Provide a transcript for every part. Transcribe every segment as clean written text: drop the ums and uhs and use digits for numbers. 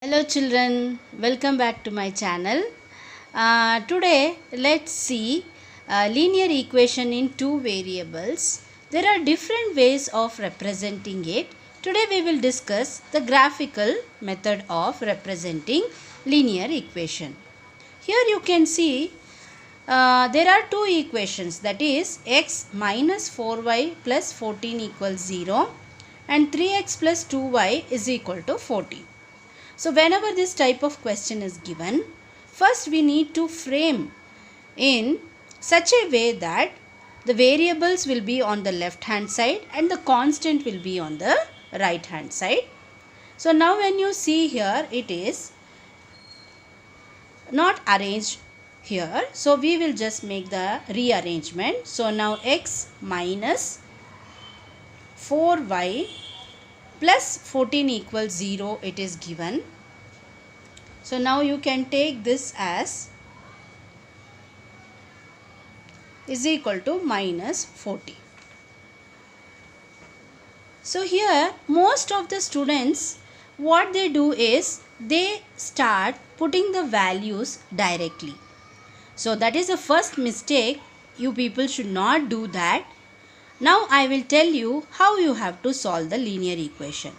Hello children, welcome back to my channel. Today let's see linear equation in two variables. There are different ways of representing it. Today we will discuss the graphical method of representing linear equation. Here you can see there are two equations, that is x minus 4y plus 14 equals 0 and 3x plus 2y is equal to 14. So whenever this type of question is given, first we need to frame in such a way that the variables will be on the left hand side and the constant will be on the right hand side. So now when you see here, it is not arranged here. So we will just make the rearrangement. So now x minus 4y plus 14 equals 0 it is given. So now you can take this as is equal to minus 40. So here most of the students, what they do is they start putting the values directly. So that is the first mistake. You people should not do that. Now I will tell you how you have to solve the linear equation.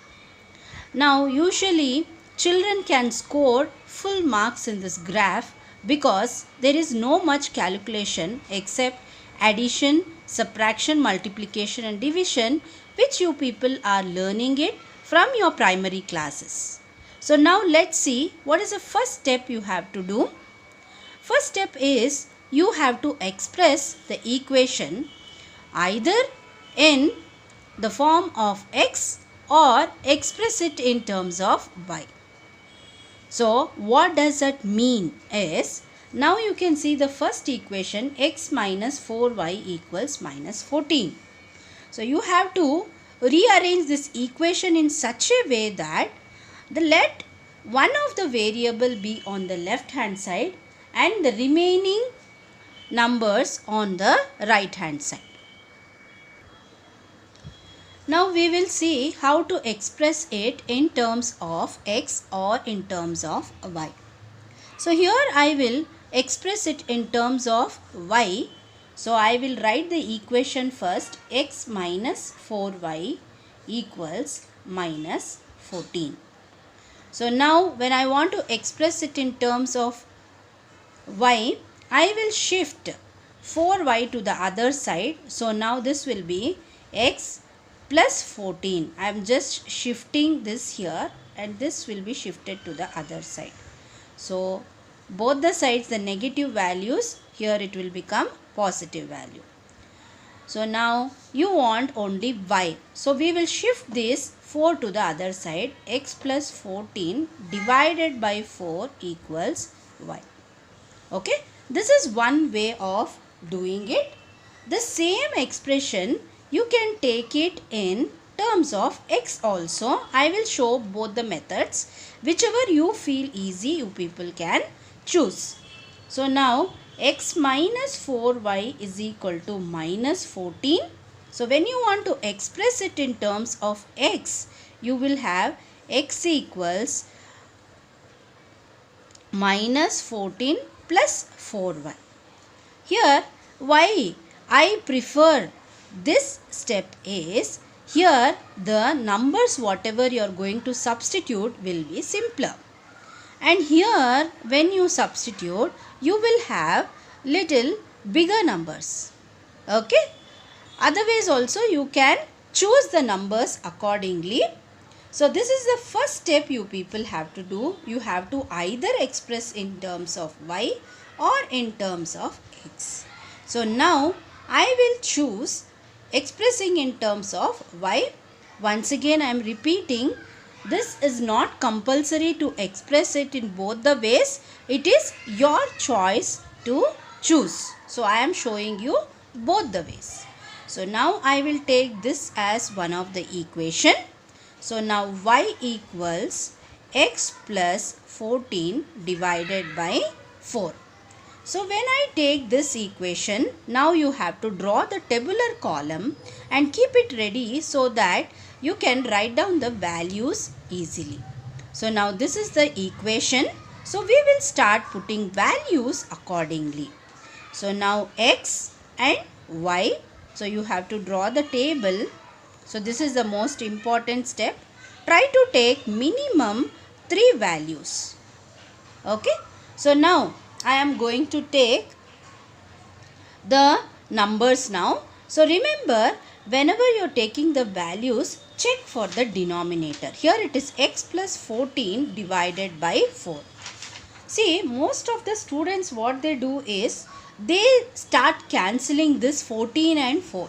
Now usually children can score full marks in this graph because there is no much calculation except addition, subtraction, multiplication and division, which you people are learning it from your primary classes. So now let's see what is the first step you have to do. First step is you have to express the equation either in the form of x or express it in terms of y. So what does that mean is, now you can see the first equation, x minus 4y equals minus 14. So you have to rearrange this equation in such a way that let one of the variable be on the left hand side and the remaining numbers on the right hand side. Now we will see how to express it in terms of x or in terms of y. So here I will express it in terms of y. So I will write the equation first, x minus 4y equals minus 14. So now when I want to express it in terms of y, I will shift 4y to the other side. So now this will be x plus 14. I am just shifting this here and this will be shifted to the other side. So both the sides, the negative values, here it will become positive value. So now you want only y. So we will shift this 4 to the other side. X plus 14 divided by 4 equals y. Okay, this is one way of doing it. The same expression you can take it in terms of x also. I will show both the methods. Whichever you feel easy, you people can choose. So now x minus 4y is equal to minus 14. So when you want to express it in terms of x, you will have x equals minus 14 plus 4y. Here why I prefer this step is, here the numbers whatever you are going to substitute will be simpler. And here when you substitute, you will have little bigger numbers. Okay. Otherwise also you can choose the numbers accordingly. So this is the first step you people have to do. You have to either express in terms of y or in terms of x. So now I will choose expressing in terms of y. Once again I am repeating, this is not compulsory to express it in both the ways. It is your choice to choose. So I am showing you both the ways. So now I will take this as one of the equation. So now y equals x plus 14 divided by 4. So when I take this equation, now you have to draw the tabular column and keep it ready so that you can write down the values easily. So now this is the equation. So we will start putting values accordingly. So now x and y. So you have to draw the table. So this is the most important step. Try to take minimum 3 values. Okay. So now I am going to take the numbers now. So remember, whenever you are taking the values, check for the denominator. Here it is x plus 14 divided by 4. See, most of the students what they do is, they start cancelling this 14 and 4.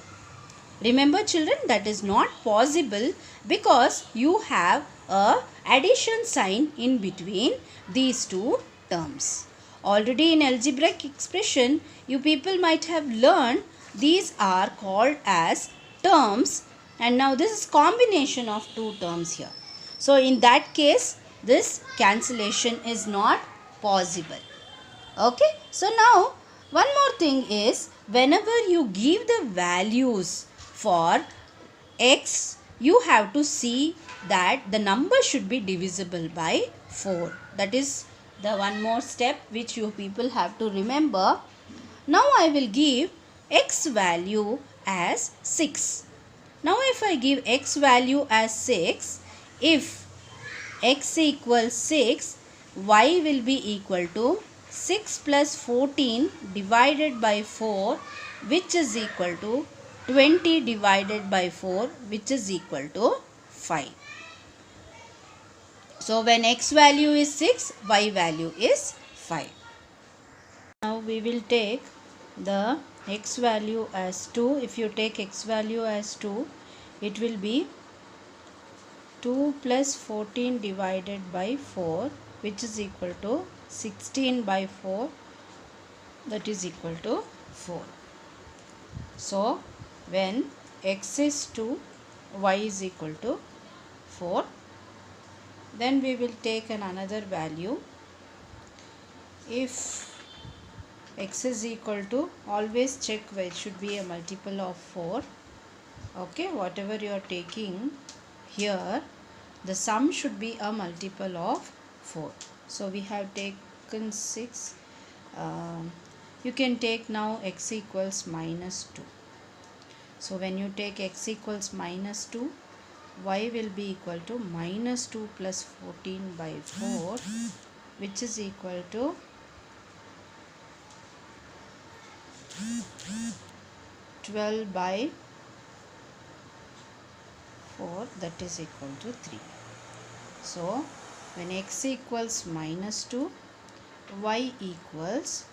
Remember children, that is not possible because you have a addition sign in between these two terms. Already in algebraic expression, you people might have learned these are called as terms, and now this is combination of two terms here. So in that case, this cancellation is not possible. Okay, so now one more thing is, whenever you give the values for x, you have to see that the number should be divisible by 4. That is the one more step which you people have to remember. Now I will give x value as 6. Now if I give x value as 6, if x equals 6, y will be equal to 6 plus 14 divided by 4, which is equal to 20 divided by 4, which is equal to 5. So when x value is 6, y value is 5. Now we will take the x value as 2. If you take x value as 2, it will be 2 plus 14 divided by 4, which is equal to 16 by 4, that is equal to 4. So when x is 2, y is equal to 4, then we will take another value. If x is equal to, always check where it should be a multiple of 4. Okay, whatever you are taking here, the sum should be a multiple of 4. So we have taken 6. You can take now x equals minus 2. So when you take x equals minus 2, y will be equal to minus 2 plus 14 by 4, which is equal to 12 by 4, that is equal to 3. So when x equals minus 2, y equals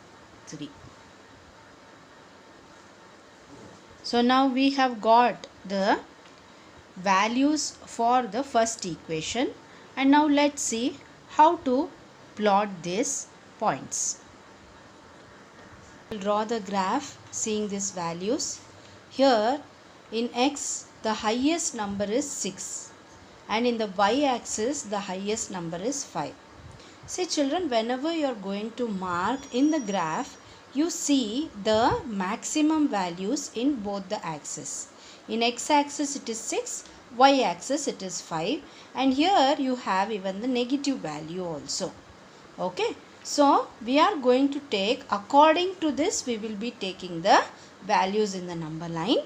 3. So now we have got the values for the first equation, and now let's see how to plot these points. We'll draw the graph seeing these values. Here in x, the highest number is 6, and in the y axis the highest number is 5. See children, whenever you are going to mark in the graph, you see the maximum values in both the axes. In x axis it is 6, y axis it is 5, and here you have even the negative value also. Okay, so we are going to take, according to this we will be taking the values in the number line.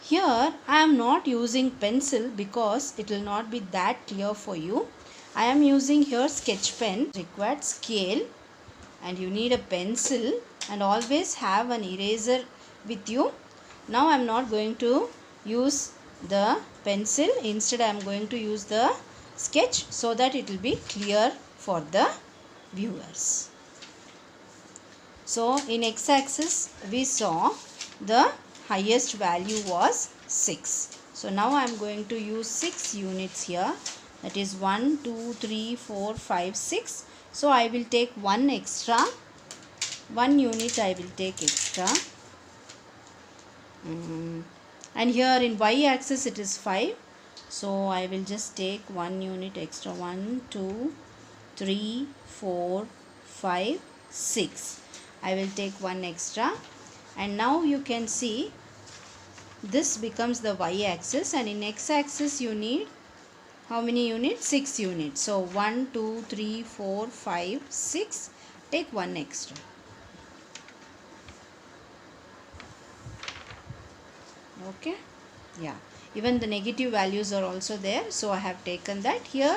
Here I am not using pencil because it will not be that clear for you. I am using here sketch pen, required scale, and you need a pencil, and always have an eraser with you. Now I am not going to use the pencil, instead I am going to use the sketch so that it will be clear for the viewers. So in x axis we saw the highest value was 6. So now I am going to use 6 units here, that is 1, 2, 3, 4, 5, 6. So I will take 1 extra, 1 unit I will take extra. And here in y axis it is 5. So I will just take 1 unit extra, 1, 2, 3, 4, 5, 6. I will take 1 extra, and now you can see this becomes the y axis, and in x axis you need How many units? 6 units. So 1, 2, 3, 4, 5, 6. Take 1 extra. Okay. Yeah. Even the negative values are also there. So I have taken that here.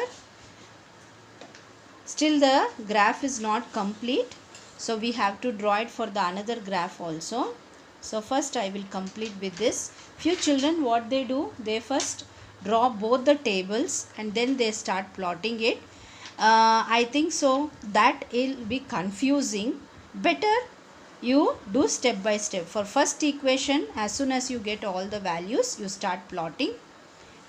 Still the graph is not complete. So we have to draw it for the another graph also. So first I will complete with this. Few children, what they do, they first draw both the tables and then they start plotting it. I think so that will be confusing. Better you do step by step. For first equation, as soon as you get all the values, you start plotting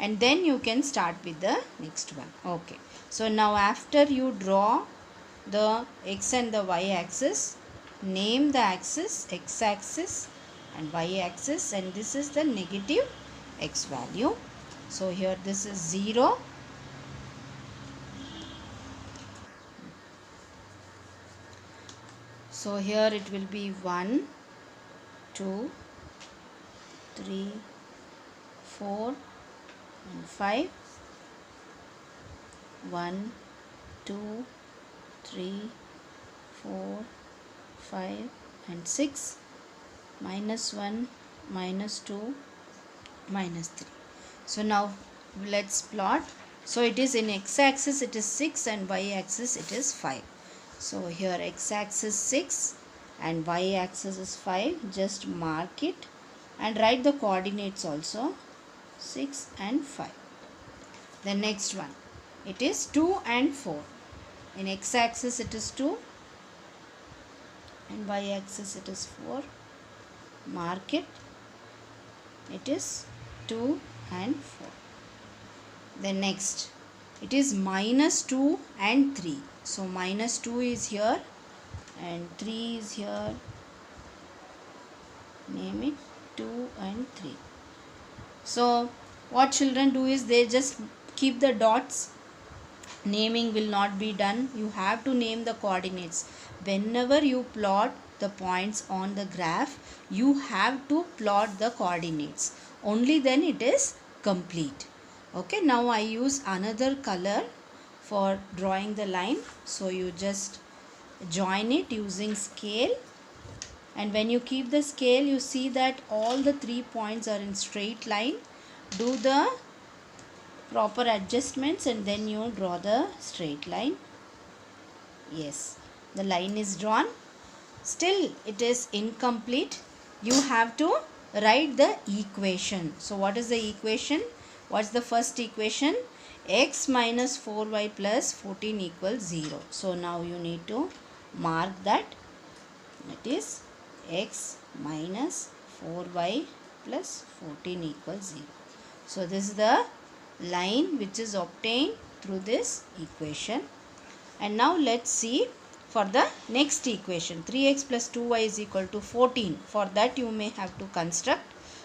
and then you can start with the next one. Okay. So now after you draw the x and the y axis, name the axis, x axis and y axis, and this is the negative x value. So here this is 0. So here it will be 1, 2, 3, 4 and 5. 1, 2, 3, 4, 5 and 6. Minus 1, minus 2, minus 3. So now let's plot. So it is in x axis it is 6 and y axis it is 5. So here x axis 6 and y axis is 5. Just mark it and write the coordinates also, 6 and 5. The next one, it is 2 and 4. In x axis it is 2 and y axis it is 4. Mark it. It is 2 and 4. Then next, it is minus 2 and 3. So minus 2 is here and 3 is here. Name it 2 and 3. So what children do is they just keep the dots. Naming will not be done. You have to name the coordinates. Whenever you plot the points on the graph, you have to plot the coordinates. Only then it is complete. Okay, now I use another color for drawing the line. So you just join it using scale. And when you keep the scale, you see that all the 3 points are in straight line. Do the proper adjustments and then you draw the straight line. Yes, the line is drawn. Still it is incomplete. You have to write the equation. So what is the equation? What's the first equation? X minus 4y plus 14 equals 0. So now you need to mark that. It is x minus 4y plus 14 equals 0. So this is the line which is obtained through this equation. And now let's see for the next equation. 3x plus 2y is equal to 14. For that you may have to construct.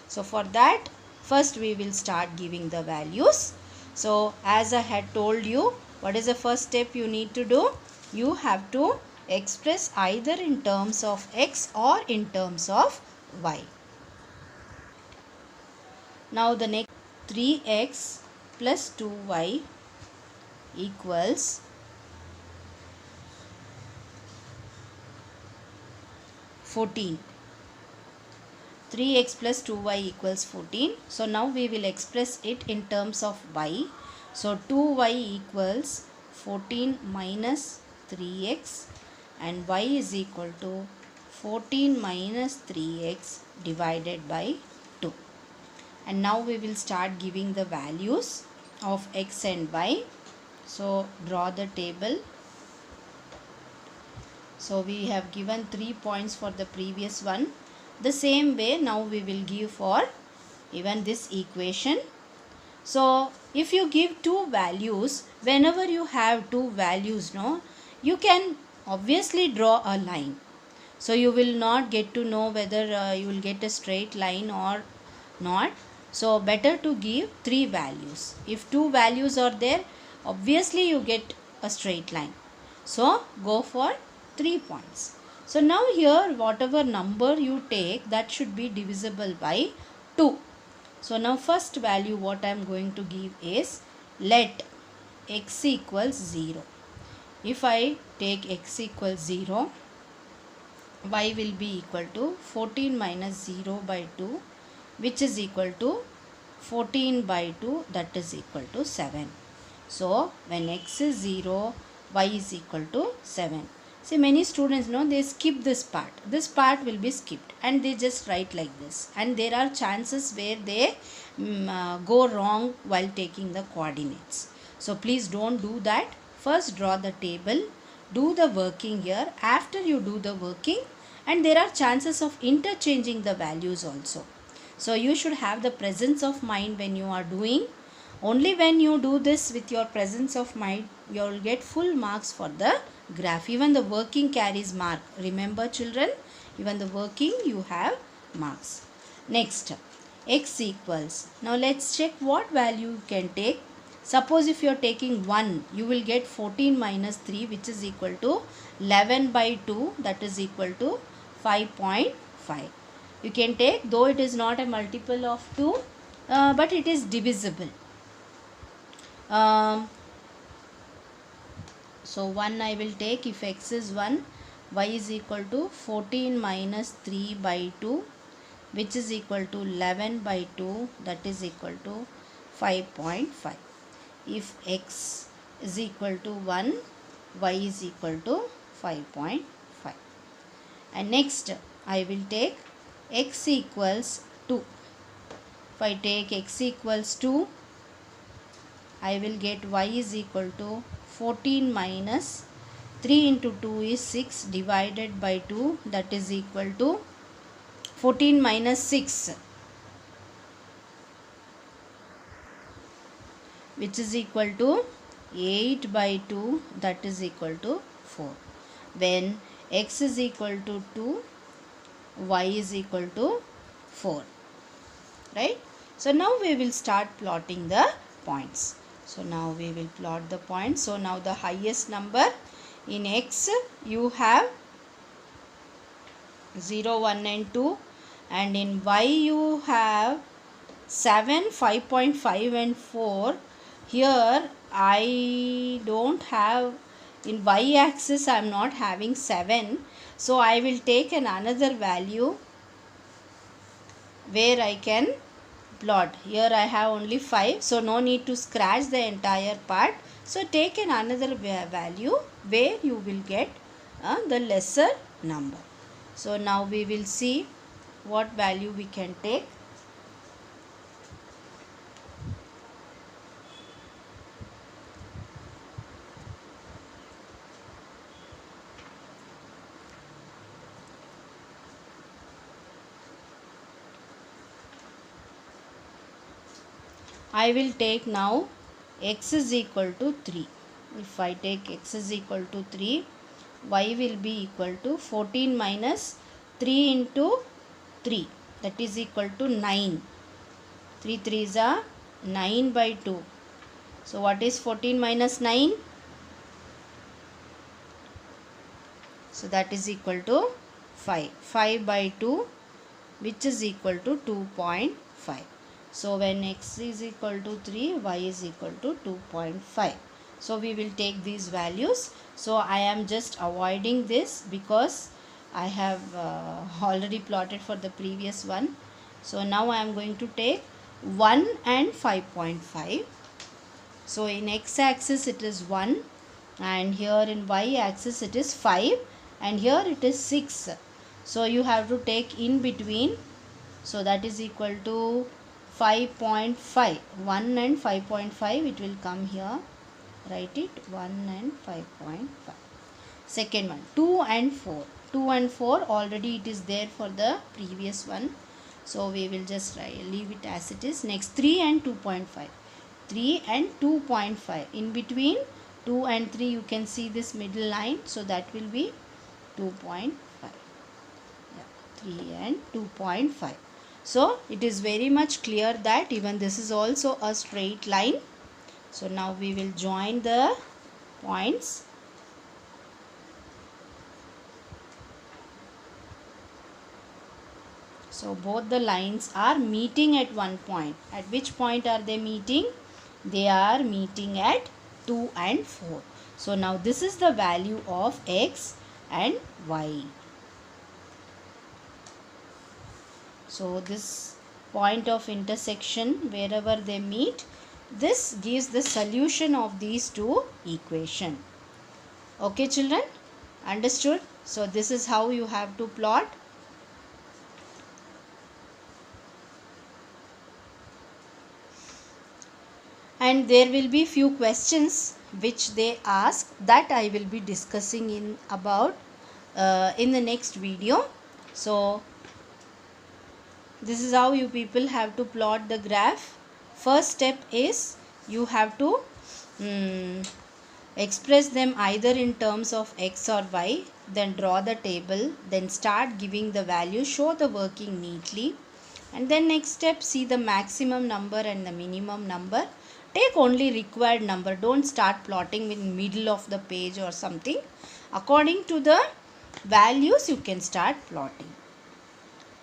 So for that first we will start giving the values. So as I had told you, what is the first step you need to do? You have to express either in terms of x or in terms of y. Now the next 3x plus 2y equals 14. 3x plus 2y equals 14. So now we will express it in terms of y. So 2y equals 14 minus 3x and y is equal to 14 minus 3x divided by 2. And now we will start giving the values of x and y. So draw the table. So we have given 3 points for the previous one. The same way now we will give for even this equation. So if you give two values, whenever you have two values, no, you can obviously draw a line. So you will not get to know whether you will get a straight line or not. So better to give three values. If two values are there, obviously you get a straight line. So go for 3 points. So now here whatever number you take, that should be divisible by 2. So now first value what I am going to give is let x equals 0. If I take x equals 0, y will be equal to 14 minus 0 by 2, which is equal to 14 by 2, that is equal to 7. So when x is 0, y is equal to 7. See, many students know they skip this part. This part will be skipped and they just write like this, and there are chances where they go wrong while taking the coordinates. So please don't do that. First draw the table, do the working here. After you do the working, and there are chances of interchanging the values also. So you should have the presence of mind when you are doing. Only when you do this with your presence of mind, you will get full marks for the graph. Even the working carries mark. Remember children, even the working you have marks. Next, x equals. Now let's check what value you can take. Suppose if you are taking 1, you will get 14 minus 3, which is equal to 11 by 2, that is equal to 5.5. You can take, though it is not a multiple of 2, but it is divisible. So 1 I will take. If x is 1, y is equal to 14 minus 3 by 2, which is equal to 11 by 2, that is equal to 5.5. If x is equal to 1, y is equal to 5.5. And next I will take x equals 2. If I take x equals 2, I will get y is equal to 14 minus 3 into 2 is 6 divided by 2, that is equal to 14 minus 6, which is equal to 8 by 2, that is equal to 4. When x is equal to 2, y is equal to 4. Right? So now we will start plotting the points. So now we will plot the points. So now the highest number in x you have 0, 1 and 2, and in y you have 7, 5.5 and 4. Here I don't have, in y axis I am not having 7, so I will take another value where I can plot. Here I have only 5, so no need to scratch the entire part. So take another value where you will get the lesser number. So now we will see what value we can take. I will take now x is equal to 3. If I take x is equal to 3, y will be equal to 14 minus 3 into 3, that is equal to 9. 3 3s are 9 by 2. So what is 14 minus 9? So that is equal to 5. 5 by 2, which is equal to 2.5. So when x is equal to 3, y is equal to 2.5. So we will take these values. So I am just avoiding this because I have already plotted for the previous one. So now I am going to take 1 and 5.5. So in x axis it is 1, and here in y axis it is 5, and here it is 6. So you have to take in between. So that is equal to 5.5. 1 and 5.5 it will come here. Write it, 1 and 5.5. Second one, 2 and 4. 2 and 4 already it is there for the previous one. So we will just leave it as it is. Next, 3 and 2.5. 3 and 2.5. In between 2 and 3 you can see this middle line. So that will be 2.5. Yeah, 3 and 2.5. So it is very much clear that even this is also a straight line. So now we will join the points. So both the lines are meeting at one point. At which point are they meeting? They are meeting at 2 and 4. So now this is the value of x and y. So this point of intersection, wherever they meet, this gives the solution of these two equations. Okay children, understood? So this is how you have to plot. And there will be few questions which they ask, that I will be discussing in the next video. So this is how you people have to plot the graph. First step is you have to express them either in terms of x or y, then draw the table, then start giving the value, show the working neatly, and then next step, see the maximum number and the minimum number. Take only required number, don't start plotting in middle of the page or something. According to the values you can start plotting.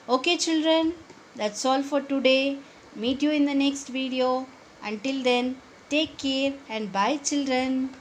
Okay children, that's all for today. Meet you in the next video. Until then, take care and bye children.